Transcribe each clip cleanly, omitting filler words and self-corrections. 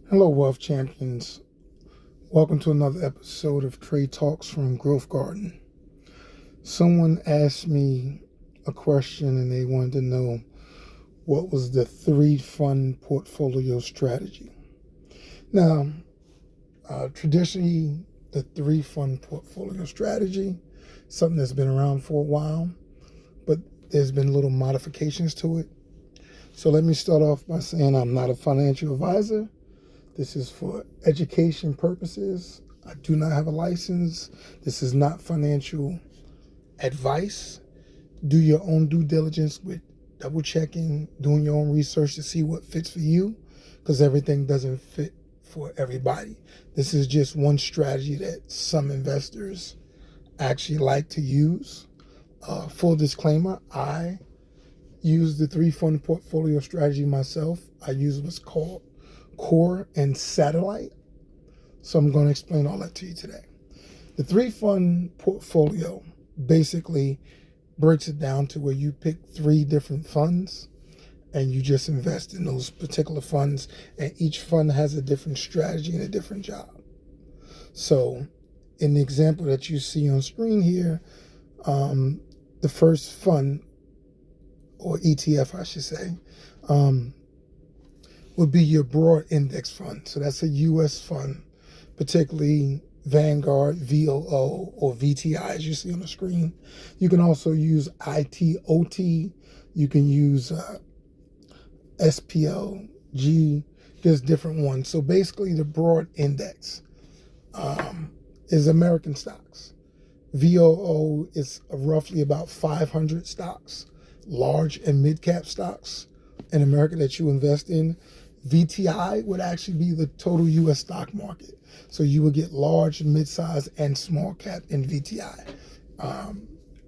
Hello, Wealth Champions. Welcome to another episode of Trade Talks from Growth Garden. Someone asked me a question and they wanted to know what was the 3-fund portfolio strategy. Now, traditionally, the 3-fund portfolio strategy, something that's been around for a while, but there's been little modifications to it. So let me start off by saying I'm not a financial advisor. This is for education purposes. I do not have a license. This is not financial advice. Do your own due diligence with double checking, doing your own research to see what fits for you, because everything doesn't fit for everybody. This is just one strategy that some investors actually like to use. Full disclaimer, I use the 3-fund portfolio strategy myself. I use what's called core and satellite. So I'm going to explain all that to you today. The 3-fund portfolio basically breaks it down to where you pick 3 different funds and you just invest in those particular funds, and each fund has a different strategy and a different job. So in the example that you see on screen here, the first fund, or ETF I should say, would be your broad index fund. So that's a U.S. fund, particularly Vanguard, VOO, or VTI, as you see on the screen. You can also use ITOT. You can use SPLG. There's different ones. So basically, the broad index is American stocks. VOO is roughly about 500 stocks, large and mid-cap stocks in America that you invest in. VTI would actually be the total U.S. stock market. So you would get large, mid-size, and small cap in VTI.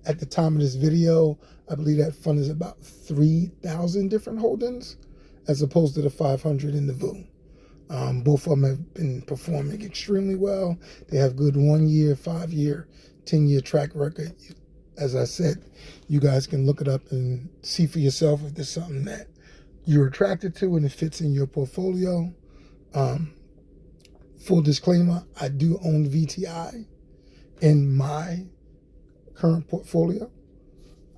At the time of this video, I believe that fund is about 3,000 different holdings, as opposed to the 500 in the VOO. Both of them have been performing extremely well. They have good 1-year, 5-year, 10-year track record. As I said, you guys can look it up and see for yourself if there's something that you're attracted to and it fits in your portfolio. Full disclaimer, I do own VTI in my current portfolio.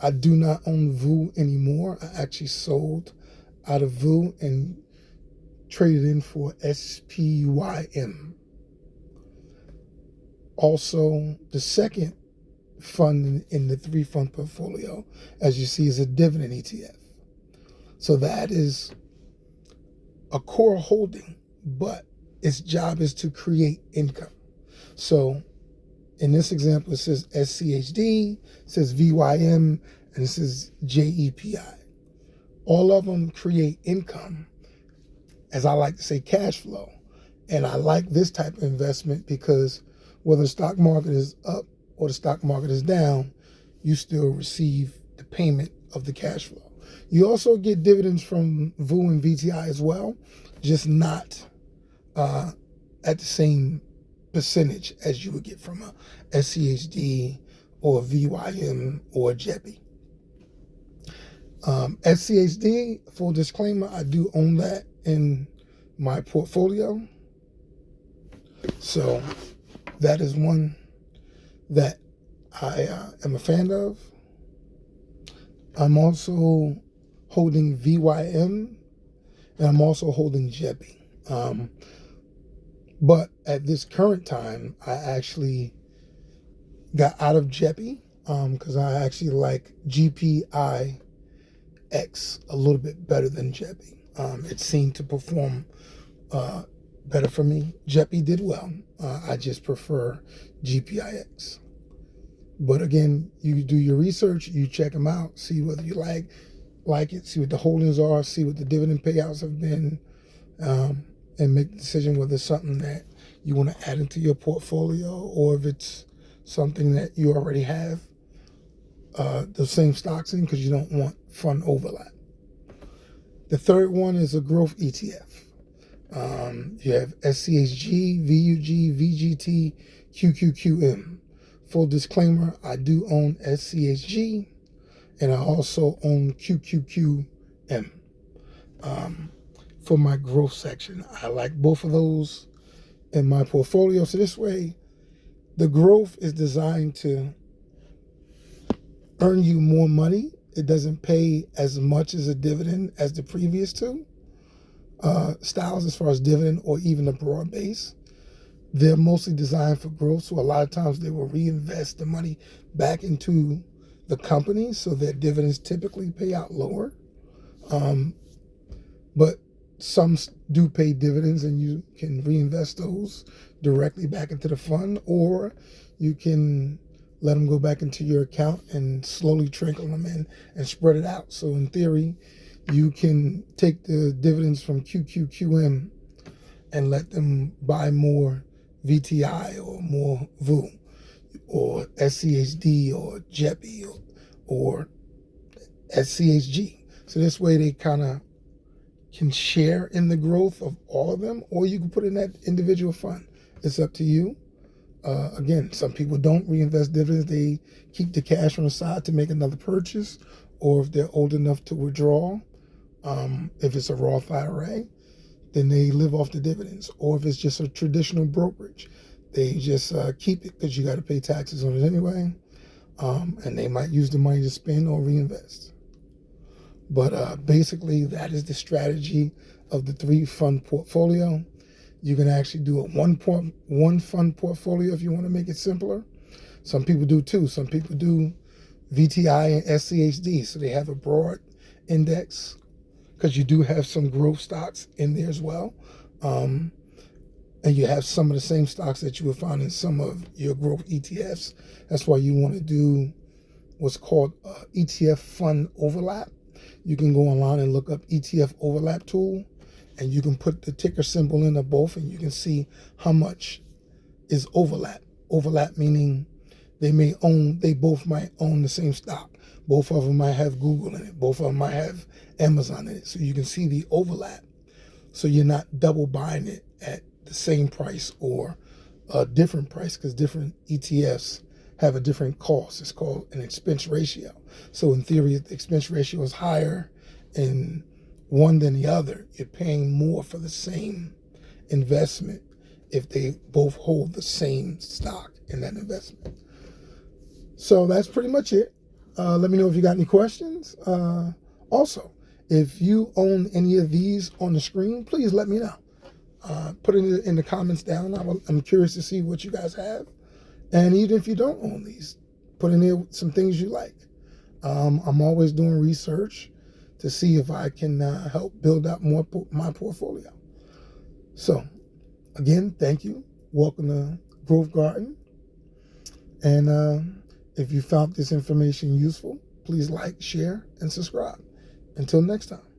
I do not own VOO anymore. I actually sold out of VOO and traded in for SPYM. Also, the second fund in the 3-fund portfolio, as you see, is a dividend ETF. So that is a core holding, but its job is to create income. So in this example, it says SCHD, it says VYM, and it says JEPI. All of them create income, as I like to say, cash flow. And I like this type of investment because whether the stock market is up or the stock market is down, you still receive the payment of the cash flow. You also get dividends from VOO and VTI as well, just not at the same percentage as you would get from a SCHD or VYM or JEPI. SCHD, full disclaimer, I do own that in my portfolio. So that is one that I am a fan of. I'm also holding VYM, and I'm also holding JEPI. But at this current time, I actually got out of JEPI because I actually like GPIX a little bit better than JEPI. It seemed to perform better for me. JEPI did well. I just prefer GPIX. But again, you do your research, you check them out, see whether you like it, see what the holdings are, see what the dividend payouts have been, and make the decision whether it's something that you want to add into your portfolio or if it's something that you already have the same stocks in because you don't want fund overlap. The third one is a growth ETF. You have SCHG, VUG, VGT, QQQM. Full disclaimer, I do own SCHG and I also own QQQM. for my growth section. I like both of those in my portfolio. So this way, the growth is designed to earn you more money. It doesn't pay as much as a dividend as the previous two styles as far as dividend or even a broad base. They're mostly designed for growth, so a lot of times they will reinvest the money back into the company, so their dividends typically pay out lower. But some do pay dividends, and you can reinvest those directly back into the fund, or you can let them go back into your account and slowly trickle them in and spread it out. So in theory, you can take the dividends from QQQM and let them buy more VTI or more VU or SCHD or JEPI or SCHG. So this way they kind of can share in the growth of all of them, or you can put in that individual fund. It's up to you. Again, some people don't reinvest dividends. They keep the cash on the side to make another purchase, or if they're old enough to withdraw, if it's a Roth IRA, then they live off the dividends. Or if it's just a traditional brokerage, they just keep it because you got to pay taxes on it anyway, and they might use the money to spend or reinvest. But basically, that is the strategy of the 3-fund portfolio. You can actually do a one fund portfolio if you want to make it simpler. Some people do too. Some people do VTI and SCHD, so they have a broad index because you do have some growth stocks in there as well. And you have some of the same stocks that you would find in some of your growth ETFs. That's why you want to do what's called ETF fund overlap. You can go online and look up ETF overlap tool, and you can put the ticker symbol in of both, and you can see how much is overlap. Overlap meaning they both might own the same stock. Both of them might have Google in it. Both of them might have Amazon in it. So you can see the overlap. So you're not double buying it at the same price or a different price, because different ETFs have a different cost. It's called an expense ratio. So in theory, if the expense ratio is higher in one than the other, you're paying more for the same investment if they both hold the same stock in that investment. So that's pretty much it. Let me know if you got any questions. Also, if you own any of these on the screen, please let me know. Put it in the comments down. I'm curious to see what you guys have. And even if you don't own these, put in there some things you like. I'm always doing research to see if I can help build out more my portfolio. So, again, thank you. Welcome to Growth Garden. And if you found this information useful, please like, share, and subscribe. Until next time.